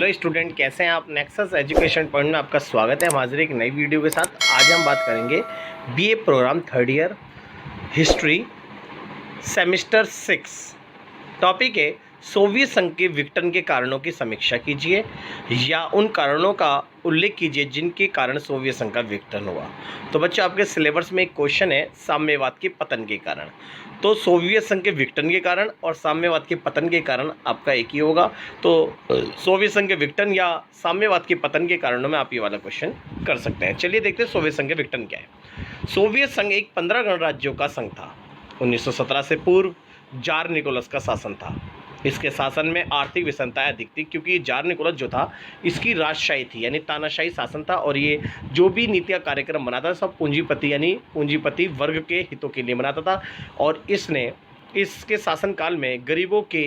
Hello student, कैसे हैं आप। नेक्सस एजुकेशन पॉइंट में आपका स्वागत है। हम हाजिर एक नई वीडियो के साथ। आज हम बात करेंगे BA program third year history semester 6। Topic है सोवियत संघ के विघटन के कारणों की समीक्षा कीजिए या उन कारणों का उल्लेख कीजिए जिनके कारण सोवियत संघ का विघटन हुआ। तो बच्चों, आपके सिलेबस में एक क्वेश्चन है साम्यवाद के पतन के कारण। तो सोवियत संघ के विघटन के कारण और साम्यवाद के पतन के कारण आपका एक ही होगा। तो सोवियत संघ के विघटन या साम्यवाद के पतन के कारणों में आप ये वाला क्वेश्चन कर सकते हैं। चलिए देखते हैं सोवियत संघ के विघटन क्या है। सोवियत संघ एक 15 गणराज्यों का संघ था। 1917 से पूर्व जार निकोलस का शासन था। इसके शासन में आर्थिक विषमताएं अधिक थी क्योंकि जार निकोलस जो था इसकी राजशाही थी, यानी तानाशाही शासन था। और ये जो भी नीतियाँ कार्यक्रम बनाता था सब पूंजीपति यानी पूंजीपति वर्ग के हितों के लिए बनाता था। और इसके शासनकाल में गरीबों के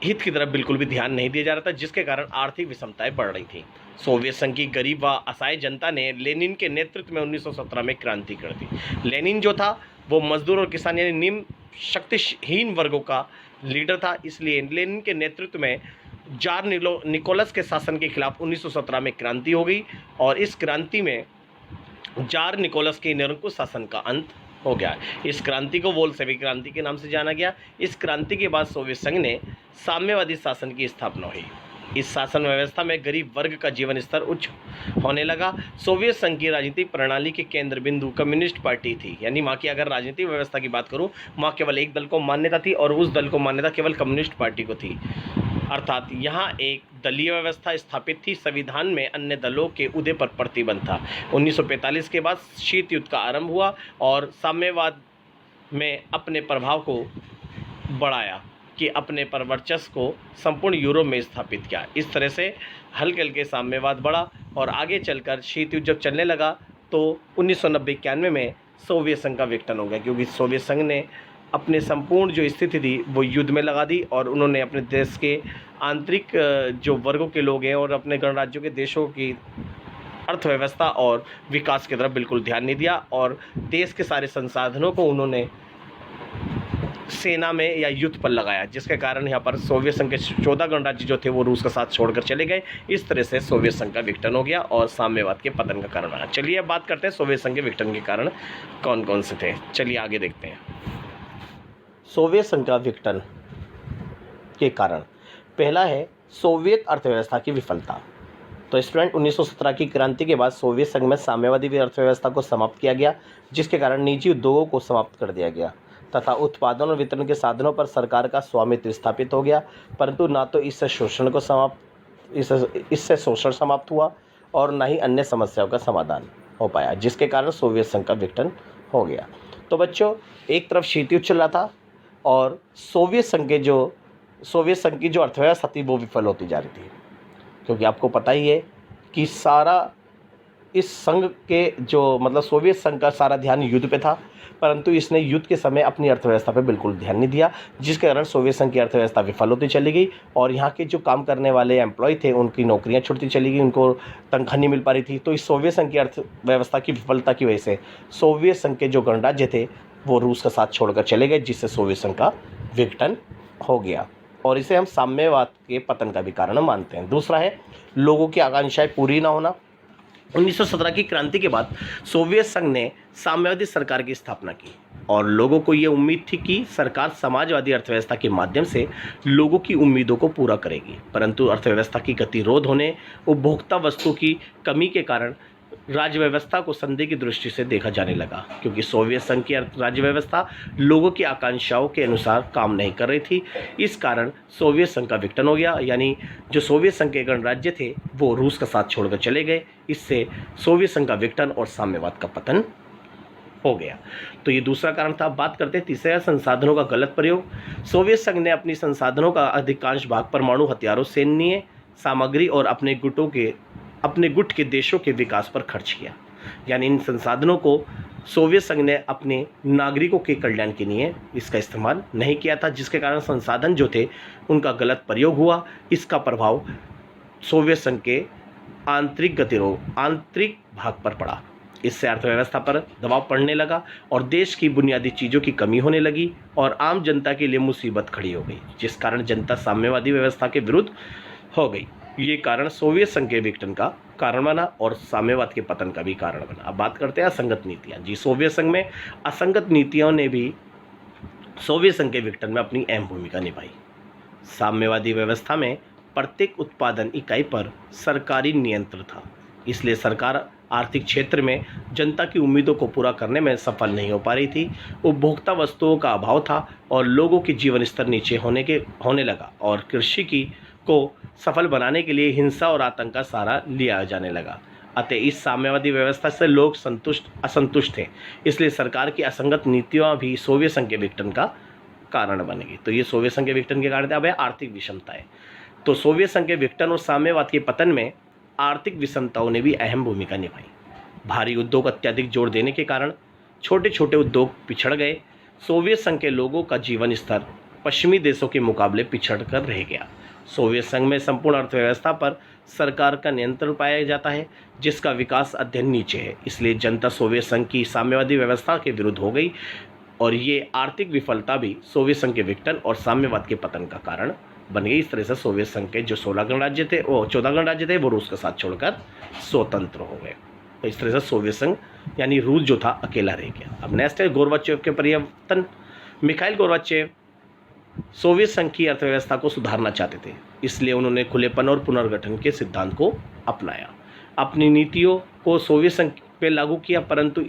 हित की तरफ बिल्कुल भी ध्यान नहीं दिया जा रहा था, जिसके कारण आर्थिक विषमताएं बढ़ रही थी। सोवियत संघ की गरीब व असहाय जनता ने लेनिन के नेतृत्व में 1917 में क्रांति कर दी। लेनिन जो था वो मजदूर और किसान यानी निम्न शक्तिहीन वर्गों का लीडर था। इसलिए लेनिन के नेतृत्व में जार निकोलस के शासन के खिलाफ 1917 में क्रांति हो गई और इस क्रांति में जार निकोलस के निरंकुश शासन का अंत हो गया। इस क्रांति को बोल्शेविक क्रांति के नाम से जाना गया। इस क्रांति के बाद सोवियत संघ ने साम्यवादी शासन की स्थापना हुई। इस शासन व्यवस्था में गरीब वर्ग का जीवन स्तर उच्च होने लगा। सोवियत संघ की राजनीतिक प्रणाली के केंद्र बिंदु कम्युनिस्ट पार्टी थी, यानी वहाँ की अगर राजनीतिक व्यवस्था की बात करूँ, वहाँ केवल एक दल को मान्यता थी और उस दल को मान्यता केवल कम्युनिस्ट पार्टी को थी। अर्थात यहाँ एक दलीय व्यवस्था स्थापित थी। संविधान में अन्य दलों के उदय पर प्रतिबंध था। 1945 के बाद शीत युद्ध का आरंभ हुआ और साम्यवाद में अपने प्रभाव को बढ़ाया कि अपने पर वर्चस्व को संपूर्ण यूरोप में स्थापित किया। इस तरह से हल्के हल्के साम्यवाद बढ़ा और आगे चलकर शीत युद्ध जब चलने लगा तो 1990-91 में सोवियत संघ का विघटन हो गया, क्योंकि सोवियत संघ ने अपने संपूर्ण जो स्थिति थी वो युद्ध में लगा दी और उन्होंने अपने देश के आंतरिक जो वर्गों के लोग हैं और अपने गणराज्यों के देशों की अर्थव्यवस्था और विकास की तरफ बिल्कुल ध्यान नहीं दिया और देश के सारे संसाधनों को उन्होंने सेना में या युद्ध पर लगाया, जिसके कारण यहाँ पर सोवियत संघ के 14 गणराज्य जो थे वो रूस का साथ छोड़कर चले गए। इस तरह से सोवियत संघ का विघटन हो गया और साम्यवाद के पतन का कारण बना। चलिए अब बात करते हैं सोवियत संघ के विघटन के कारण कौन कौन से थे। चलिए आगे देखते हैं। सोवियत संघ का विघटन के कारण पहला है सोवियत अर्थव्यवस्था की विफलता। तो स्टूडेंट, 1917 की क्रांति के बाद सोवियत संघ में साम्यवादी अर्थव्यवस्था को समाप्त किया गया, जिसके कारण निजी उद्योगों को समाप्त कर दिया गया तथा उत्पादन और वितरण के साधनों पर सरकार का स्वामित्व स्थापित हो गया। परंतु ना तो इससे शोषण समाप्त हुआ और ना ही अन्य समस्याओं का समाधान हो पाया, जिसके कारण सोवियत संघ का विघटन हो गया। तो बच्चों, एक तरफ शीत युद्ध चल रहा था और सोवियत संघ की जो अर्थव्यवस्था थी वो विफल होती जा रही थी, क्योंकि आपको पता ही है कि इस संघ के सोवियत संघ का सारा ध्यान युद्ध पे था, परंतु इसने युद्ध के समय अपनी अर्थव्यवस्था पे बिल्कुल ध्यान नहीं दिया, जिसके कारण सोवियत संघ की अर्थव्यवस्था विफल होती चली गई और यहाँ के जो काम करने वाले एम्प्लॉय थे उनकी नौकरियाँ छूटती चली गई, उनको तनख्वाह नहीं मिल पा रही थी। तो इस सोवियत संघ की अर्थव्यवस्था की विफलता की वजह से सोवियत संघ के जो गणराज्य थे वो रूस का साथ छोड़कर चले गए, जिससे सोवियत संघ का विघटन हो गया और इसे हम साम्यवाद के पतन का भी कारण मानते हैं। दूसरा है लोगों की आकांक्षाएं पूरी ना होना। 1917 की क्रांति के बाद सोवियत संघ ने साम्यवादी सरकार की स्थापना की और लोगों को ये उम्मीद थी कि सरकार समाजवादी अर्थव्यवस्था के माध्यम से लोगों की उम्मीदों को पूरा करेगी। परंतु अर्थव्यवस्था की गतिरोध होने, उपभोक्ता वस्तु की कमी के कारण राज्य व्यवस्था को संदेह की दृष्टि से देखा जाने लगा, क्योंकि सोवियत संघ की राज्य व्यवस्था लोगों की आकांक्षाओं के अनुसार काम नहीं कर रही थी। इस कारण सोवियत संघ का विघटन हो गया, यानी जो सोवियत संघ के गणराज्य थे वो रूस का साथ छोड़कर चले गए। इससे सोवियत संघ का विघटन और साम्यवाद का पतन हो गया। तो ये दूसरा कारण था। बात करते हैं तीसरा, संसाधनों का गलत प्रयोग। सोवियत संघ ने अपनी संसाधनों का अधिकांश भाग परमाणु हथियारों, सैन्य सामग्री और अपने गुट के देशों के विकास पर खर्च किया, यानी इन संसाधनों को सोवियत संघ ने अपने नागरिकों के कल्याण के लिए इसका इस्तेमाल नहीं किया था, जिसके कारण संसाधन जो थे उनका गलत प्रयोग हुआ। इसका प्रभाव सोवियत संघ के आंतरिक भाग पर पड़ा। इससे अर्थव्यवस्था पर दबाव पड़ने लगा और देश की बुनियादी चीज़ों की कमी होने लगी और आम जनता के लिए मुसीबत खड़ी हो गई, जिस कारण जनता साम्यवादी व्यवस्था के विरुद्ध हो गई। ये कारण सोवियत संघ के विघटन का कारण बना और साम्यवाद के पतन का भी कारण बना। अब बात करते हैं असंगत नीतियाँ। जी, सोवियत संघ में असंगत नीतियों ने भी सोवियत संघ के विघटन में अपनी अहम भूमिका निभाई। साम्यवादी व्यवस्था में प्रत्येक उत्पादन इकाई पर सरकारी नियंत्रण था, इसलिए सरकार आर्थिक क्षेत्र में जनता की उम्मीदों को पूरा करने में सफल नहीं हो पा रही थी। उपभोक्ता वस्तुओं का अभाव था और लोगों के जीवन स्तर नीचे होने लगा और कृषि की को सफल बनाने के लिए हिंसा और आतंक का सहारा लिया जाने लगा। अतः इस साम्यवादी व्यवस्था से लोग असंतुष्ट थे, इसलिए सरकार की असंगत नीतियाँ भी सोवियत संघ के विघटन का कारण बनेगी। तो ये सोवियत संघ के विघटन के कारण अब है आर्थिक विषमताएं। तो सोवियत संघ के विघटन और साम्यवाद के पतन में आर्थिक विषमताओं ने भी अहम भूमिका निभाई। भारी उद्योग अत्यधिक जोर देने के कारण छोटे छोटे उद्योग पिछड़ गए। सोवियत संघ के लोगों का जीवन स्तर पश्चिमी देशों के मुकाबले पिछड़ कर रह गया। सोवियत संघ में संपूर्ण अर्थव्यवस्था पर सरकार का नियंत्रण पाया जाता है, जिसका विकास अध्ययन नीचे है। इसलिए जनता सोवियत संघ की साम्यवादी व्यवस्था के विरुद्ध हो गई और ये आर्थिक विफलता भी सोवियत संघ के विघटन और साम्यवाद के पतन का कारण बन गई। इस तरह से सोवियत संघ के जो 16 गणराज्य थे, वो 14 गणराज्य थे, वो रूस का साथ छोड़कर स्वतंत्र हो गए। तो इस तरह से सोवियत संघ यानी रूस जो था अकेला रह गया। अब नेक्स्ट है गोर्बाचेव के परिवर्तन। मिखाइल गोर्बाचेव सोवियत संघ की अर्थव्यवस्था को सुधारना चाहते थे, इसलिए उन्होंने खुलेपन और पुनर्गठन के सिद्धांत को अपनाया। अपनी नीतियों को सोवियत संघ पे लागू किया, परंतु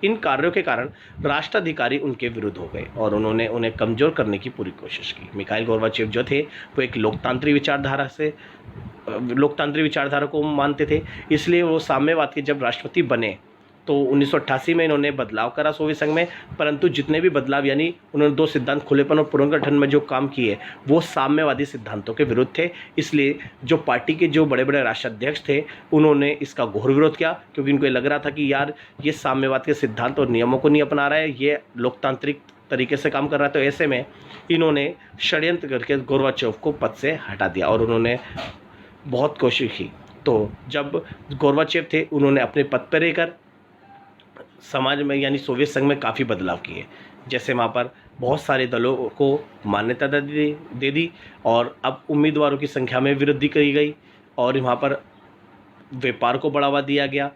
इन कार्यों के कारण राष्ट्राधिकारी उनके विरुद्ध हो गए और उन्होंने उन्हें कमज़ोर करने की पूरी कोशिश की। मिखाइल गोर्बाचेव जो थे वो एक लोकतांत्रिक विचारधारा को मानते थे, इसलिए वो साम्यवाद के जब राष्ट्रपति बने तो 1988 में इन्होंने बदलाव करा सोवियत संघ में, परंतु जितने भी बदलाव यानी उन्होंने 2 सिद्धांत खुलेपन और पुनर्गठन में जो काम किए वो साम्यवादी सिद्धांतों के विरुद्ध थे। इसलिए जो पार्टी के जो बड़े बड़े राष्ट्राध्यक्ष थे उन्होंने इसका घोर विरोध किया, क्योंकि इनको ये लग रहा था कि यार ये साम्यवाद के सिद्धांत और नियमों को नहीं अपना रहा है, ये लोकतांत्रिक तरीके से काम कर रहा है। तो ऐसे में इन्होंने षड्यंत्र करके गोर्बाचेव को पद से हटा दिया और उन्होंने बहुत कोशिश की। तो जब गोर्बाचेव थे उन्होंने अपने पद पर रहकर समाज में यानी सोवियत संघ में काफ़ी बदलाव किए। जैसे वहाँ पर बहुत सारे दलों को मान्यता दे दी और अब उम्मीदवारों की संख्या में वृद्धि करी गई और वहाँ पर व्यापार को बढ़ावा दिया गया।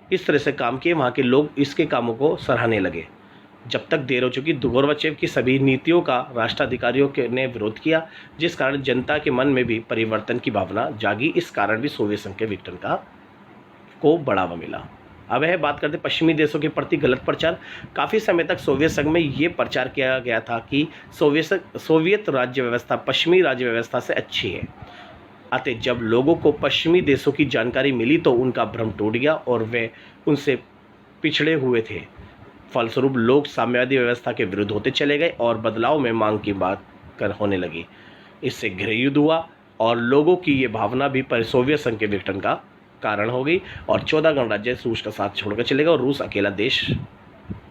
इस तरह से काम किए, वहाँ के लोग इसके कामों को सराहने लगे। जब तक देर हो चुकी, गोर्बाचेव की सभी नीतियों का राष्ट्राधिकारियों ने विरोध किया, जिस कारण जनता के मन में भी परिवर्तन की भावना जागी। इस कारण भी सोवियत संघ के विघटन को बढ़ावा मिला। अब है बात करते पश्चिमी देशों के प्रति गलत प्रचार। काफ़ी समय तक सोवियत संघ में ये प्रचार किया गया था कि सोवियत राज्य व्यवस्था पश्चिमी राज्य व्यवस्था से अच्छी है। अतः जब लोगों को पश्चिमी देशों की जानकारी मिली तो उनका भ्रम टूट गया और वे उनसे पिछड़े हुए थे। फलस्वरूप लोग साम्यवादी व्यवस्था के विरुद्ध होते चले गए और बदलाव में मांग की बात होने लगी। इससे गृहयुद्ध हुआ और लोगों की ये भावना भी सोवियत संघ के विघटन का कारण हो गई और 14 गणराज्य रूस का साथ छोड़कर चले गए और रूस अकेला देश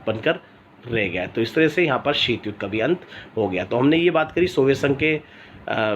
बनकर रह गया। तो इस तरह से यहाँ पर शीत युद्ध का भी अंत हो गया। तो हमने ये बात करी सोवियत संघ के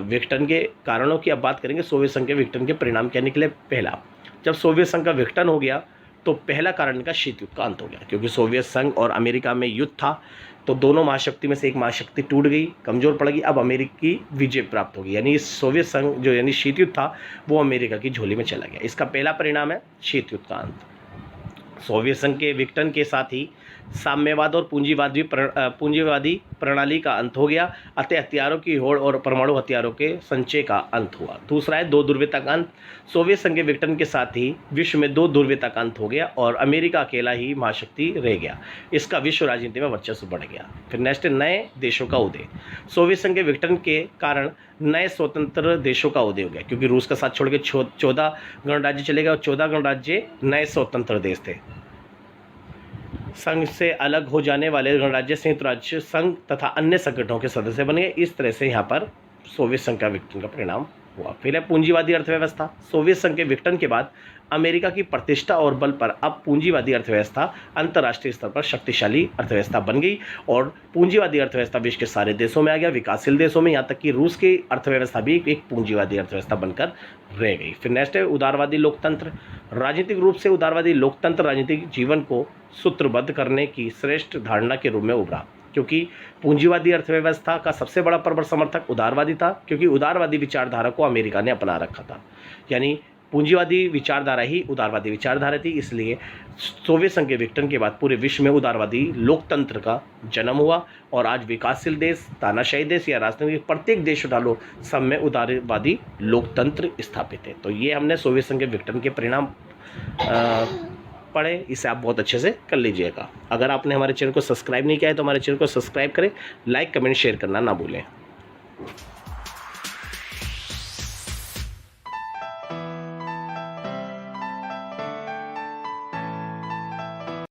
विघटन के कारणों की। अब बात करेंगे सोवियत संघ के विघटन के परिणाम क्या निकले। पहला, जब सोवियत संघ का विघटन हो गया तो पहला कारण इनका शीत युद्ध का अंत हो गया, क्योंकि सोवियत संघ और अमेरिका में युद्ध था तो दोनों महाशक्ति में से एक महाशक्ति टूट गई, कमज़ोर पड़ गई। अब अमेरिकी विजय प्राप्त होगी, यानी सोवियत संघ जो यानी शीत युद्ध था वो अमेरिका की झोली में चला गया। इसका पहला परिणाम है शीत युद्ध का अंत। सोवियत संघ के विघटन के साथ ही साम्यवाद और पूंजीवादी प्रणाली का अंत हो गया। अतः हथियारों की होड़ और परमाणु हथियारों के संचय का अंत हुआ। दूसरा है 2 ध्रुवीयता का अंत। सोवियत संघ के विघटन के साथ ही विश्व में 2 ध्रुवीयता का अंत हो गया और अमेरिका अकेला ही महाशक्ति रह गया। इसका विश्व राजनीति में वर्चस्व बढ़ गया। फिर नेक्स्ट है नए देशों का उदय। सोवियत संघ के विघटन के कारण नए स्वतंत्र देशों का उदय हो गया, क्योंकि रूस का साथ छोड़ के 14 गणराज्य चले गए और 14 गणराज्य नए स्वतंत्र देश थे। संघ से अलग हो जाने वाले गणराज्य संयुक्त राज्य संघ तथा अन्य संगठनों के सदस्य बन गए। इस तरह से यहाँ पर सोवियत संघ का विघटन का परिणाम हुआ। फिर है पूंजीवादी अर्थव्यवस्था। सोवियत संघ के विघटन के बाद अमेरिका की प्रतिष्ठा और बल पर अब पूंजीवादी अर्थव्यवस्था अंतर्राष्ट्रीय स्तर पर शक्तिशाली अर्थव्यवस्था बन गई और पूंजीवादी अर्थव्यवस्था विश्व के सारे देशों में आ गया, विकासशील देशों में, यहाँ तक कि रूस की अर्थव्यवस्था भी एक पूंजीवादी अर्थव्यवस्था बनकर रह गई। फिर नेक्स्ट है उदारवादी लोकतंत्र। राजनीतिक रूप से उदारवादी लोकतंत्र राजनीतिक जीवन को सूत्रबद्ध करने की श्रेष्ठ धारणा के रूप में उभरा। क्योंकि पूंजीवादी अर्थव्यवस्था का सबसे बड़ा प्रबल समर्थक उदारवादी था, क्योंकि उदारवादी विचारधारा को अमेरिका ने अपना रखा था। यानी पूंजीवादी विचारधारा ही उदारवादी विचारधारा थी, इसलिए सोवियत संघ के विघटन के बाद पूरे विश्व में उदारवादी लोकतंत्र का जन्म हुआ और आज विकासशील देश, तानाशाही देश या राजनीतिक प्रत्येक देश उठा लो, सब में उदारवादी लोकतंत्र स्थापित है। तो ये हमने सोवियत संघ के विघटन के परिणाम पढ़े, इसे आप बहुत अच्छे से कर लीजिएगा। अगर आपने हमारे चैनल को सब्सक्राइब नहीं किया है तो हमारे चैनल को सब्सक्राइब करें, लाइक कमेंट शेयर करना ना भूलें।